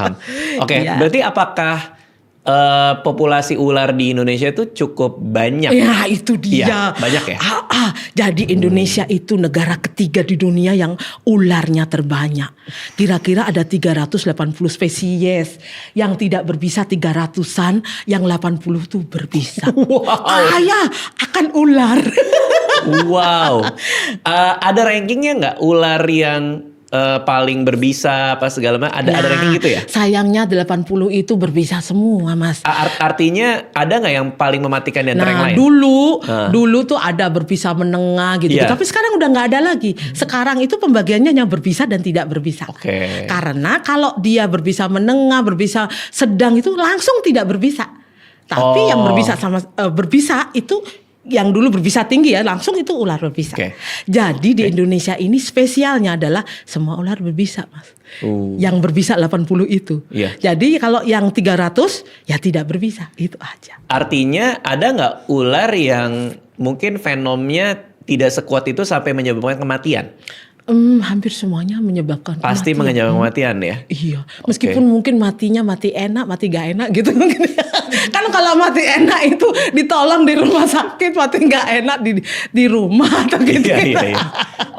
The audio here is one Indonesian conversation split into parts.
paham. Oke, Iya. berarti apakah populasi ular di Indonesia itu cukup banyak? Ya itu Iya, dia. banyak ya? Jadi Indonesia itu negara ketiga di dunia yang ularnya terbanyak. Kira-kira ada 380 spesies. Yang tidak berbisa 300-an, yang 80 tuh berbisa. Wow. Kaya akan ular. Wow. Ada rankingnya nggak ular yang paling berbisa apa segala macam? Ada ranking gitu ya? Sayangnya 80 itu berbisa semua, Mas. Artinya ada nggak yang paling mematikan di antara yang lain? Dulu tuh ada berbisa menengah gitu. Iya. Tapi sekarang udah nggak ada lagi. Sekarang itu pembagiannya yang berbisa dan tidak berbisa. Oke. Karena kalau dia berbisa menengah, berbisa sedang itu langsung tidak berbisa. Tapi yang berbisa berbisa itu yang dulu berbisa tinggi ya, langsung itu ular berbisa. Oke. Jadi di Indonesia ini spesialnya adalah semua ular berbisa, Mas. Yang berbisa 80 itu. Iya. Jadi kalau yang 300 ya tidak berbisa, itu aja. Artinya ada nggak ular yang mungkin fenomnya tidak sekuat itu sampai menyebabkan kematian? Hampir semuanya menyebabkan Pasti kematian. menyebabkan kematian ya? Iya, meskipun mungkin matinya mati enak, mati gak enak gitu mungkin. Kan kalau mati enak itu ditolong di rumah sakit, mati gak enak di rumah atau gitu. Iya.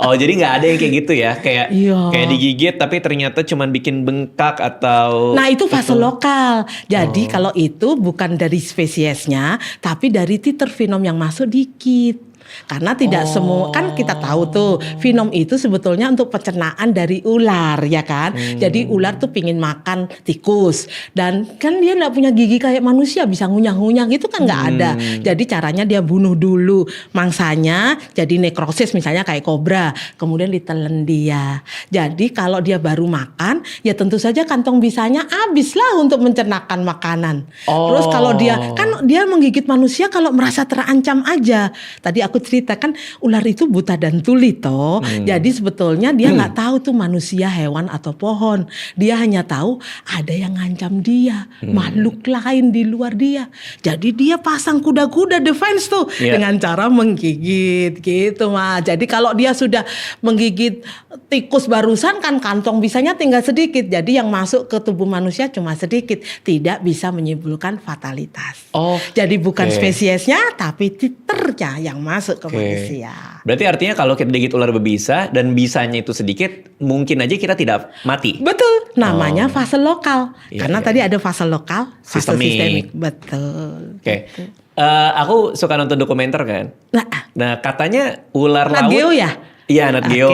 Oh, jadi nggak ada yang kayak gitu ya? Kayak digigit tapi ternyata cuma bikin bengkak atau... Nah itu fase lokal. Jadi kalau itu bukan dari spesiesnya, tapi dari titer fenom yang masuk dikit. Karena tidak semua, kan kita tahu tuh fenom itu sebetulnya untuk pencernaan dari ular ya kan. Jadi ular tuh pingin makan tikus dan kan dia nggak punya gigi kayak manusia, bisa ngunyah-ngunyah gitu kan nggak ada. Jadi caranya dia bunuh dulu mangsanya, jadi nekrosis misalnya kayak kobra, kemudian ditelen dia. Jadi kalau dia baru makan ya tentu saja kantong bisanya habis lah untuk mencernahkan makanan. Terus kalau dia kan dia menggigit manusia kalau merasa terancam aja. Tadi aku cerita kan ular itu buta dan tuli toh. Jadi sebetulnya dia nggak tahu tuh manusia, hewan atau pohon. Dia hanya tahu ada yang ngancam dia, makhluk lain di luar dia. Jadi dia pasang kuda-kuda defense tuh dengan cara menggigit gitu Mas. Jadi kalau dia sudah menggigit tikus barusan kan kantong bisanya tinggal sedikit. Jadi yang masuk ke tubuh manusia cuma sedikit, tidak bisa menimbulkan fatalitas. Jadi bukan spesiesnya tapi titernya yang masuk ke manusia. Berarti artinya kalau kita digigit ular berbisa dan bisanya itu sedikit, mungkin aja kita tidak mati. Betul, namanya fase lokal. Karena tadi ada fase lokal, fase sistemik. Betul. Oke. Aku suka nonton dokumenter kan. Nah katanya ular Nat laut. Geo ya? Iya, Nat Geo.